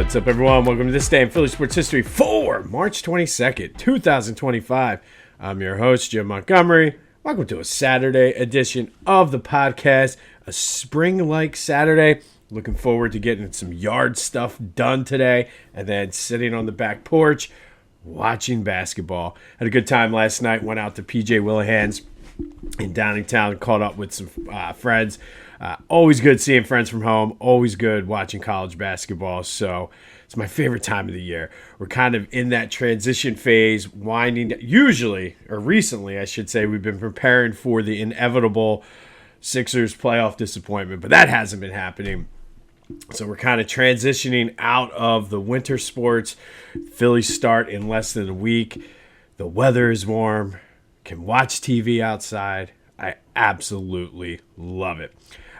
What's up, everyone? Welcome to This Day in Philly Sports History for March 22nd, 2025. I'm your host, Jim Montgomery. Welcome to a Saturday edition of the podcast, a spring-like Saturday. Looking forward to getting some yard stuff done today and then sitting on the back porch watching basketball. Had a good time last night. Went out to PJ Willihan's in Downingtown, caught up with some friends. Always good seeing friends from home. Always good watching college basketball. So it's my favorite time of the year. We're kind of in that transition phase, winding. Usually, or recently, I should say, we've been preparing for the inevitable Sixers playoff disappointment, but that hasn't been happening. So we're kind of transitioning out of the winter sports. Phillies start in less than a week. The weather is warm. Can watch TV outside. I absolutely love it.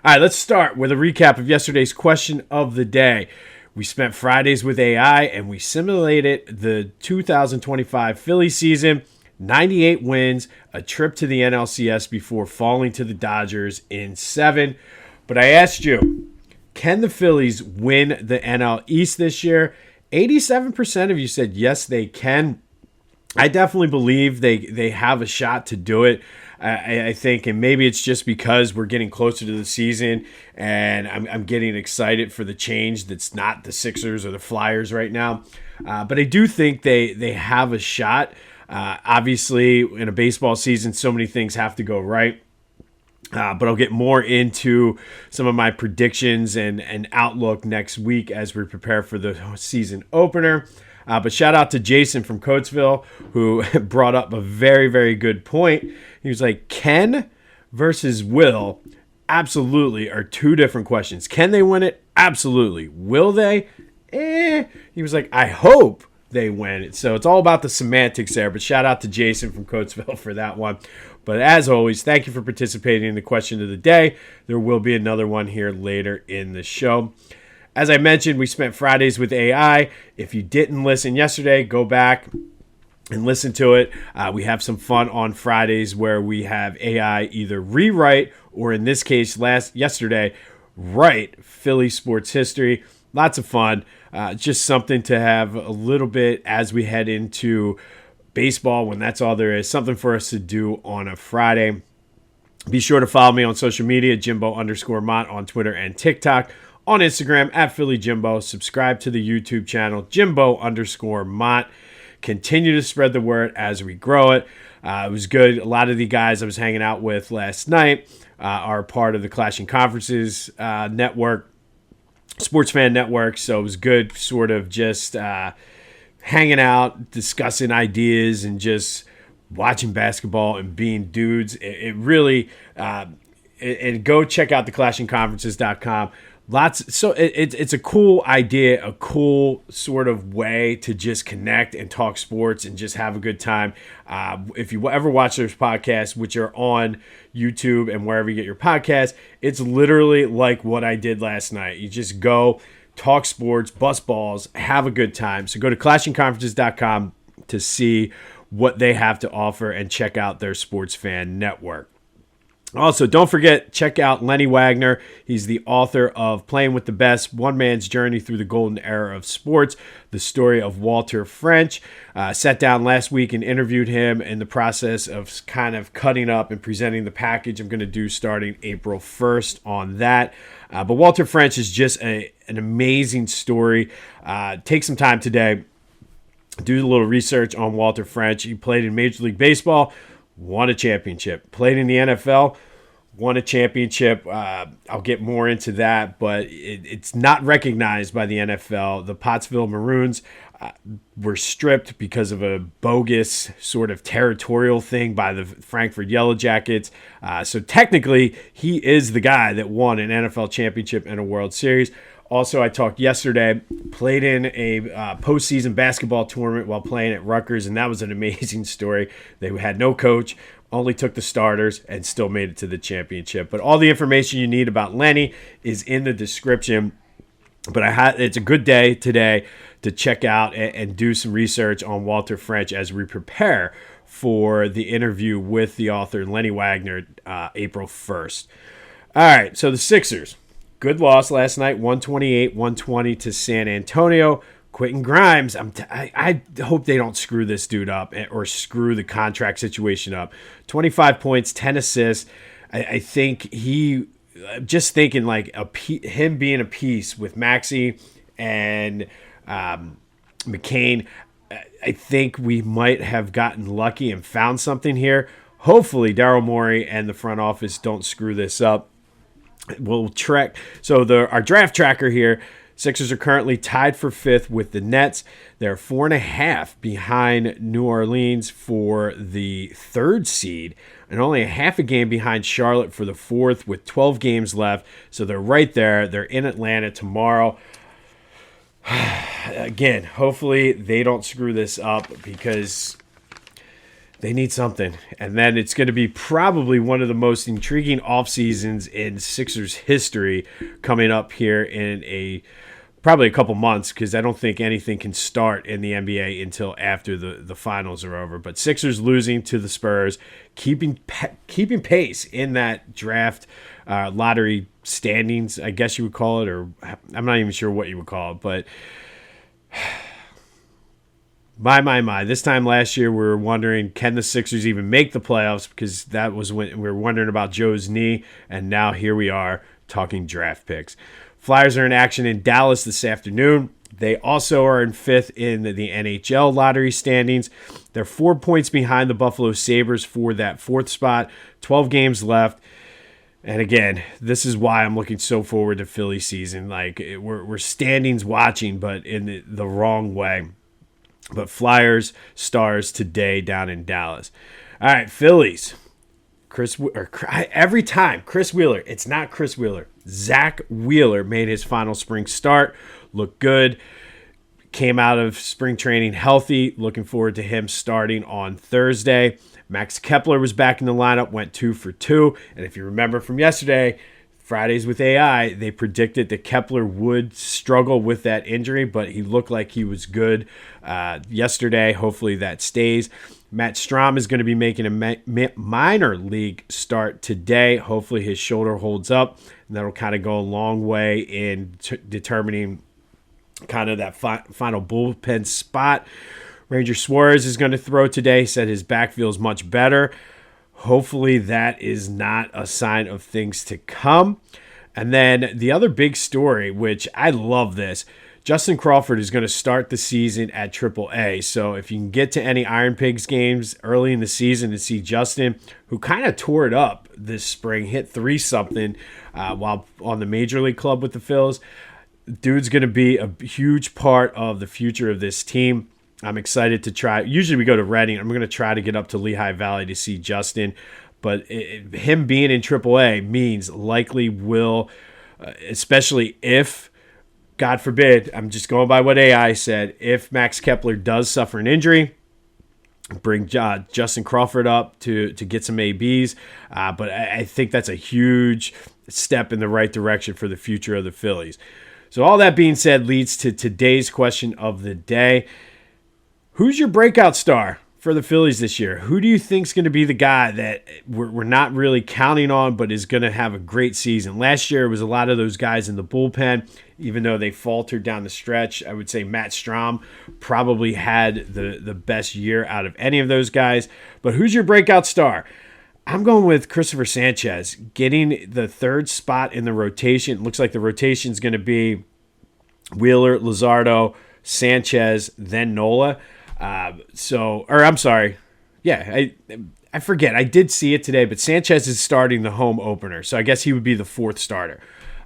All right, let's start with a recap of yesterday's question of the day. We spent Fridays with AI and we simulated the 2025 Philly season. 98 wins, a trip to the NLCS before falling to the Dodgers in 7. But I asked you, can the Phillies win the NL East this year? 87% of you said yes, they can. I definitely believe they have a shot to do it. I think, and maybe it's just because we're getting closer to the season and I'm getting excited for the change that's not the Sixers or the Flyers right now. But I do think they have a shot. Obviously, in a baseball season, so many things have to go right. But I'll get more into some of my predictions and outlook next week as we prepare for the season opener. But shout out to Jason from Coatesville, who brought up a very, very good point. He was like, Ken versus Will absolutely are two different questions. Can they win it? Absolutely. Will they? He was like, I hope they win it. So it's all about the semantics there. But shout out to Jason from Coatesville for that one. But as always, thank you for participating in the question of the day. There will be another one here later in the show. As I mentioned, we spent Fridays with AI. If you didn't listen yesterday, go back and listen to it. We have some fun on Fridays where we have AI either rewrite or, in this case, yesterday, write Philly sports history. Lots of fun. Just something to have a little bit as we head into baseball when that's all there is. Something for us to do on a Friday. Be sure to follow me on social media, Jimbo_Mott on Twitter and TikTok. On Instagram, at Philly Jimbo. Subscribe to the YouTube channel, Jimbo_Mott. Continue to spread the word as we grow it. It was good. A lot of the guys I was hanging out with last night are part of the Clashing Conferences network, Sports Fan Network. So it was good sort of just hanging out, discussing ideas, and just watching basketball and being dudes. It really, and go check out the clashingconferences.com. It's a cool idea, a cool sort of way to just connect and talk sports and just have a good time. If you ever watch those podcasts, which are on YouTube and wherever you get your podcasts, it's literally like what I did last night. You just go, talk sports, bust balls, have a good time. So go to clashingconferences.com to see what they have to offer and check out their Sports Fan Network. Also, don't forget, check out Lenny Wagner. He's the author of Playing with the Best, One Man's Journey Through the Golden Era of Sports, the story of Walter French. Sat down last week and interviewed him in the process of kind of cutting up and presenting the package I'm going to do starting April 1st on that. But Walter French is just an amazing story. Take some time today, do a little research on Walter French. He played in Major League Baseball, won a championship. Played in the NFL, won a championship. I'll get more into that, but it's not recognized by the NFL. The Pottsville Maroons were stripped because of a bogus sort of territorial thing by the Frankfurt Yellow Jackets. So technically, he is the guy that won an NFL championship and a World Series. Also, I talked yesterday, played in a postseason basketball tournament while playing at Rutgers, and that was an amazing story. They had no coach, only took the starters, and still made it to the championship. But all the information you need about Lenny is in the description. But it's a good day today to check out and do some research on Walter French as we prepare for the interview with the author Lenny Wagner April 1st. All right, so the Sixers. Good loss last night, 128-120 to San Antonio. Quentin Grimes, I hope they don't screw this dude up or screw the contract situation up. 25 points, 10 assists. I think just thinking like him being a piece with Maxey and McCain, I think we might have gotten lucky and found something here. Hopefully, Daryl Morey and the front office don't screw this up. We'll track. So our draft tracker here, Sixers are currently tied for 5th with the Nets. They're 4.5 behind New Orleans for the 3rd seed and only a half a game behind Charlotte for the 4th with 12 games left. So they're right there. They're in Atlanta tomorrow. Again, hopefully they don't screw this up because they need something. And then it's going to be probably one of the most intriguing off seasons in Sixers history coming up here in probably a couple months, because I don't think anything can start in the NBA until after the finals are over. But Sixers losing to the Spurs, keeping pace in that draft lottery standings, I guess you would call it, or I'm not even sure what you would call it, but my. This time last year, we were wondering, can the Sixers even make the playoffs? Because that was when we were wondering about Joe's knee, and now here we are talking draft picks. Flyers are in action in Dallas this afternoon. They also are in 5th in the NHL lottery standings. They're 4 points behind the Buffalo Sabres for that 4th spot, 12 games left. And again, this is why I'm looking so forward to Philly season. Like, we're standings watching, but in the wrong way. But Flyers, Stars today down in Dallas. All right, Phillies. Every time, Chris Wheeler. It's not Chris Wheeler. Zack Wheeler made his final spring start. Looked good. Came out of spring training healthy. Looking forward to him starting on Thursday. Max Kepler was back in the lineup, went 2 for 2. And if you remember from yesterday, Fridays with AI, they predicted that Kepler would struggle with that injury, but he looked like he was good yesterday. Hopefully that stays. Matt Strom is going to be making a minor league start today. Hopefully his shoulder holds up, and that'll kind of go a long way in determining kind of that final bullpen spot. Ranger Suarez is going to throw today. Said his back feels much better. Hopefully that is not a sign of things to come. And then the other big story, which I love this, Justin Crawford is going to start the season at AAA. So if you can get to any Iron Pigs games early in the season to see Justin, who kind of tore it up this spring, hit 3-something while on the Major League Club with the Phils. Dude's going to be a huge part of the future of this team. I'm excited to try. Usually we go to Reading. I'm going to try to get up to Lehigh Valley to see Justin. But him being in AAA means likely will, especially if, God forbid, I'm just going by what AI said, if Max Kepler does suffer an injury, bring Justin Crawford up to get some ABs. But I think that's a huge step in the right direction for the future of the Phillies. So all that being said leads to today's question of the day. Who's your breakout star for the Phillies this year? Who do you think is going to be the guy that we're not really counting on but is going to have a great season? Last year, it was a lot of those guys in the bullpen, even though they faltered down the stretch. I would say Matt Strom probably had the best year out of any of those guys. But who's your breakout star? I'm going with Christopher Sanchez, getting the 3rd spot in the rotation. It looks like the rotation is going to be Wheeler, Luzardo, Sanchez, then Nola. I forget. I did see it today, but Sanchez is starting the home opener, so I guess he would be the 4th starter.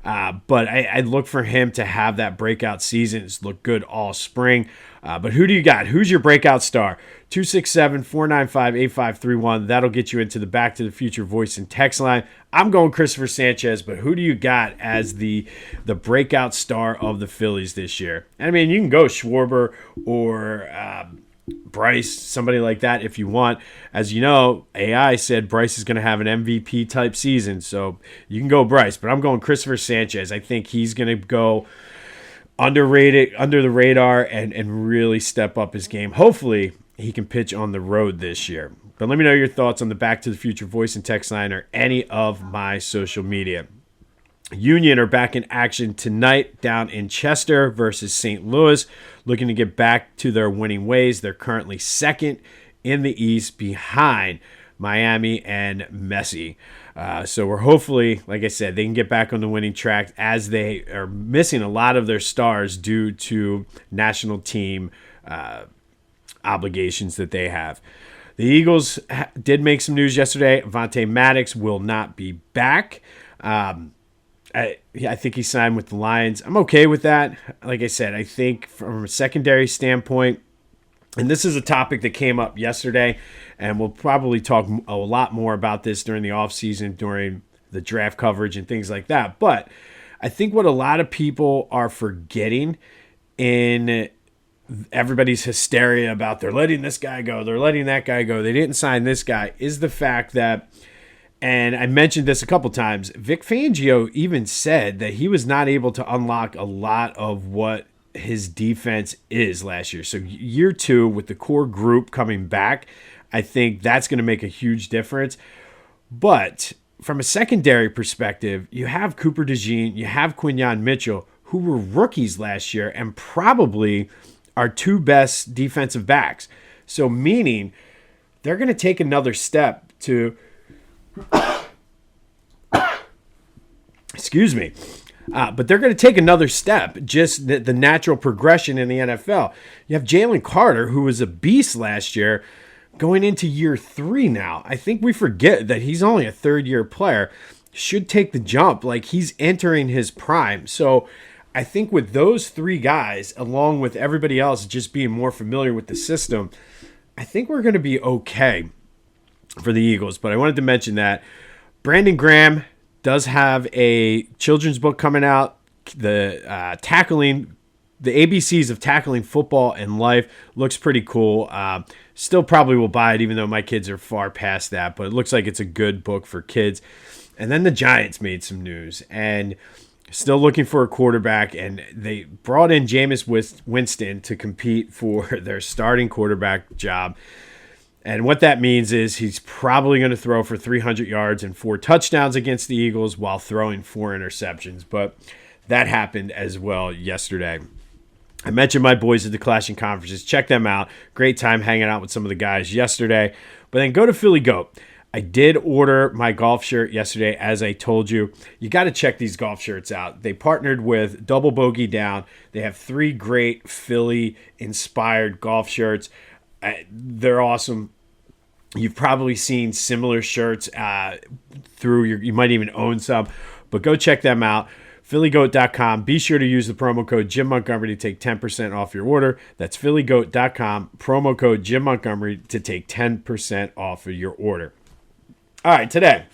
But I'd look for him to have that breakout season. It's looked good all spring. But who do you got? Who's your breakout star? 267-495-8531. That'll get you into the Back to the Future voice and text line. I'm going Christopher Sanchez, but who do you got as the breakout star of the Phillies this year? I mean, you can go Schwarber or Bryce, somebody like that if you want. As you know, AI said Bryce is going to have an MVP type season, so you can go Bryce, but I'm going Christopher Sanchez. I think he's going to go underrated, under the radar, and really step up his game. Hopefully he can pitch on the road this year. But let me know your thoughts on the Back to the Future voice and text line or any of my social media. Union are back in action tonight down in Chester versus St. Louis, looking to get back to their winning ways. They're currently second in the East behind Miami and Messi. So we're hopefully, like I said, they can get back on the winning track as they are missing a lot of their stars due to national team obligations that they have. The Eagles did make some news yesterday. Avonte Maddox will not be back. I think he signed with the Lions. I'm okay with that. Like I said, I think from a secondary standpoint, and this is a topic that came up yesterday, and we'll probably talk a lot more about this during the offseason, during the draft coverage and things like that. But I think what a lot of people are forgetting in everybody's hysteria about they're letting this guy go, they're letting that guy go, they didn't sign this guy, is the fact that, and I mentioned this a couple times, Vic Fangio even said that he was not able to unlock a lot of what his defense is last year. So year 2 with the core group coming back, I think that's going to make a huge difference. But from a secondary perspective, you have Cooper DeJean, you have Quinyon Mitchell, who were rookies last year and probably our 2 best defensive backs. So meaning they're going to take another step to excuse me. But they're going to take another step, just the natural progression in the NFL. You have Jalen Carter, who was a beast last year, going into year 3 now. I think we forget that he's only a third-year player, should take the jump. Like, he's entering his prime. So I think with those 3 guys, along with everybody else just being more familiar with the system, I think we're going to be okay for the Eagles. But I wanted to mention that Brandon Graham does have a children's book coming out, the ABCs of tackling football and life. Looks pretty cool. Still probably will buy it, even though my kids are far past that, but it looks like it's a good book for kids. And then the Giants made some news and still looking for a quarterback, and they brought in Jameis Winston to compete for their starting quarterback job. And what that means is he's probably going to throw for 300 yards and 4 touchdowns against the Eagles while throwing 4 interceptions. But that happened as well yesterday. I mentioned my boys at the Clashing Conferences. Check them out. Great time hanging out with some of the guys yesterday. But then go to Philly Goat. I did order my golf shirt yesterday, as I told you. You got to check these golf shirts out. They partnered with Double Bogey Down. They have 3 great Philly-inspired golf shirts. They're awesome. You've probably seen similar shirts you might even own some, but go check them out. PhillyGoat.com. Be sure to use the promo code Jim Montgomery to take 10% off your order. That's PhillyGoat.com. Promo code Jim Montgomery to take 10% off of your order. All right, today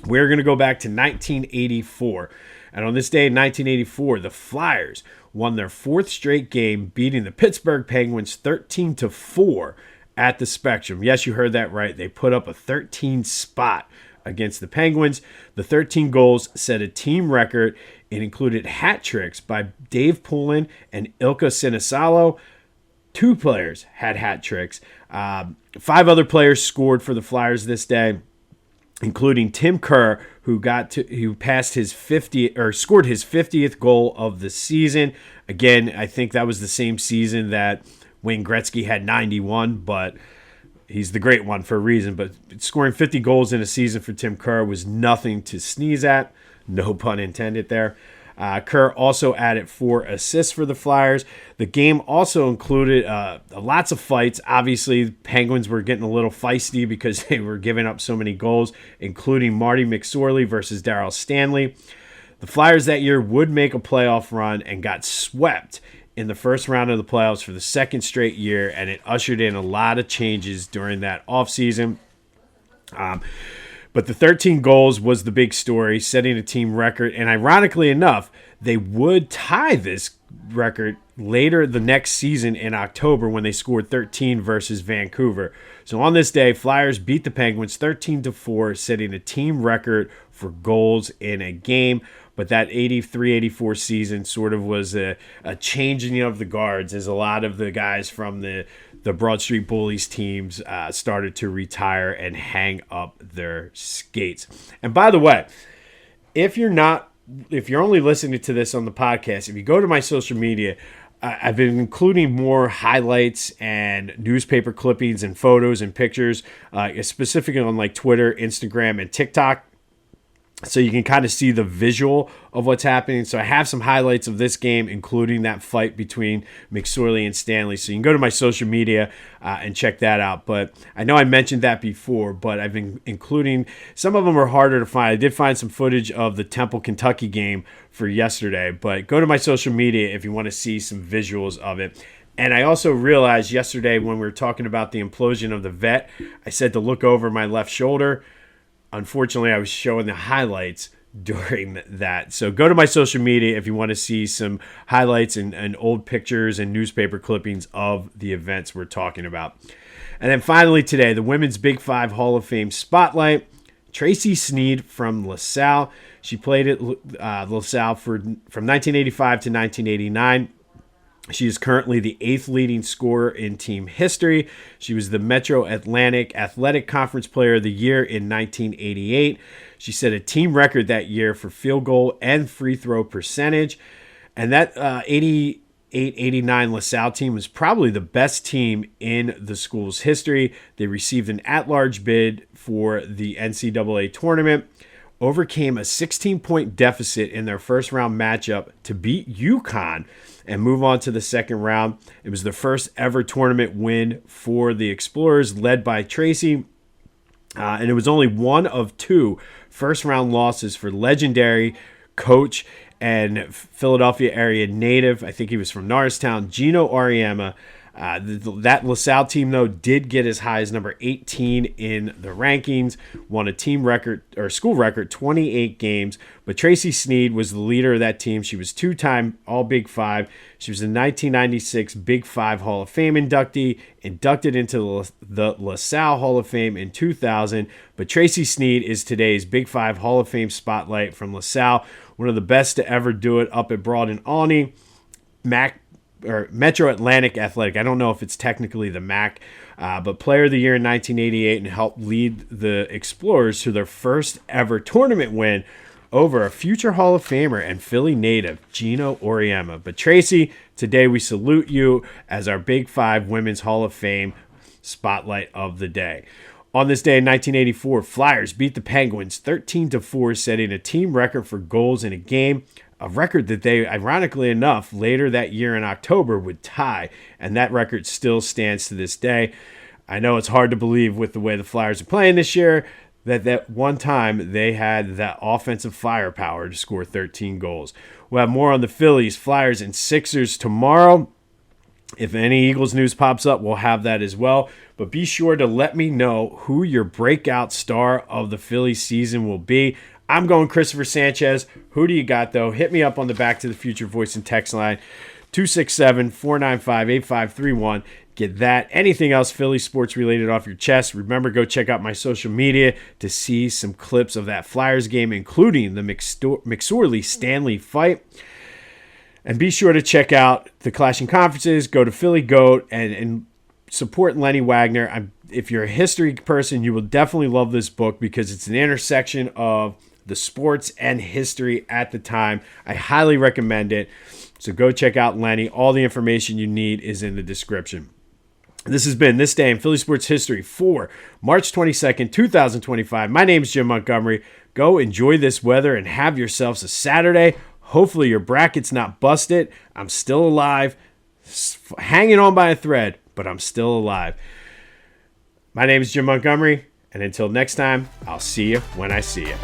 we're going to go back to 1984. And on this day in 1984, the Flyers won their 4th straight game, beating the Pittsburgh Penguins 13-4 at the Spectrum. Yes, you heard that right. They put up a 13 spot against the Penguins. The 13 goals set a team record. It included hat tricks by Dave Poulin and Ilkka Sinisalo. 2 players had hat tricks. 5 other players scored for the Flyers this day, including Tim Kerr, who passed his 50th or scored his 50th goal of the season. Again, I think that was the same season that Wayne Gretzky had 91, but he's the great one for a reason. But scoring 50 goals in a season for Tim Kerr was nothing to sneeze at. No pun intended there. Kerr also added 4 assists for the Flyers. The game also included lots of fights. Obviously, Penguins were getting a little feisty because they were giving up so many goals, including Marty McSorley versus Darryl Stanley. The Flyers that year would make a playoff run and got swept in the first round of the playoffs for the 2nd straight year, and it ushered in a lot of changes during that offseason. But the 13 goals was the big story, setting a team record. And ironically enough, they would tie this record later the next season in October when they scored 13 versus Vancouver. So on this day, Flyers beat the Penguins 13-4, setting a team record for goals in a game. But that 83-84 season sort of was a changing of the guards as a lot of the guys from the Broad Street Bullies teams started to retire and hang up their skates. And by the way, if you're not if you're only listening to this on the podcast, if you go to my social media, I've been including more highlights and newspaper clippings and photos and pictures, specifically on like Twitter, Instagram, and TikTok. So you can kind of see the visual of what's happening. So I have some highlights of this game, including that fight between McSorley and Stanley. So you can go to my social media and check that out. But I know I mentioned that before, but I've been including, some of them are harder to find. I did find some footage of the Temple, Kentucky game for yesterday. But go to my social media if you want to see some visuals of it. And I also realized yesterday when we were talking about the implosion of the vet, I said to look over my left shoulder. Unfortunately, I was showing the highlights during that. So go to my social media if you want to see some highlights and old pictures and newspaper clippings of the events we're talking about. And then finally today, the Women's Big Five Hall of Fame Spotlight. Tracey Sneed from LaSalle. She played at LaSalle from 1985 to 1989. She is currently the 8th leading scorer in team history. She was the Metro Atlantic Athletic Conference Player of the Year in 1988. She set a team record that year for field goal and free throw percentage. And that 88-89 LaSalle team was probably the best team in the school's history. They received an at-large bid for the NCAA tournament, overcame a 16-point deficit in their first round matchup to beat UConn and move on to the second round. It was the first ever tournament win for the Explorers, led by Tracey. And it was only one of 2 first-round losses for legendary coach and Philadelphia area native. I think he was from Norristown, Gino Auriemma. That LaSalle team, though, did get as high as number 18 in the rankings, won a team record or school record 28 games. But Tracey Sneed was the leader of that team. She was 2-time All Big Five. She was a 1996 Big Five Hall of Fame inductee, inducted into the LaSalle Hall of Fame in 2000. But Tracey Sneed is today's Big Five Hall of Fame spotlight from LaSalle, one of the best to ever do it up at Broad and Olney. Metro Atlantic Athletic. I don't know if it's technically the MAC, but Player of the Year in 1988 and helped lead the Explorers to their first ever tournament win over a future Hall of Famer and Philly native, Gino Auriemma. But Tracey, today we salute you as our Big Five Women's Hall of Fame spotlight of the day. On this day in 1984, Flyers beat the Penguins 13-4, setting a team record for goals in a game. A record that they, ironically enough, later that year in October would tie, and that record still stands to this day. I know it's hard to believe with the way the Flyers are playing this year that one time they had that offensive firepower to score 13 goals. We'll have more on the Phillies, Flyers, and Sixers tomorrow. If any Eagles news pops up, we'll have that as well. But be sure to let me know who your breakout star of the Phillies season will be. I'm going Christopher Sanchez. Who do you got, though? Hit me up on the Back to the Future voice and text line, 267-495-8531. Get that. Anything else Philly sports related off your chest, remember, go check out my social media to see some clips of that Flyers game, including the McSorley-Stanley fight. And be sure to check out the Clashing Conferences. Go to Philly Goat and support Lenny Wagner. If you're a history person, you will definitely love this book because it's an intersection of the sports and history at the time. I highly recommend it. So go check out Lenny. All the information you need is in the description. This has been This Day in Philly Sports History for March 22nd, 2025. My name is Jim Montgomery. Go enjoy this weather and have yourselves a Saturday. Hopefully your bracket's not busted. I'm still alive, hanging on by a thread, but I'm still alive. My name is Jim Montgomery, and until next time, I'll see you when I see you.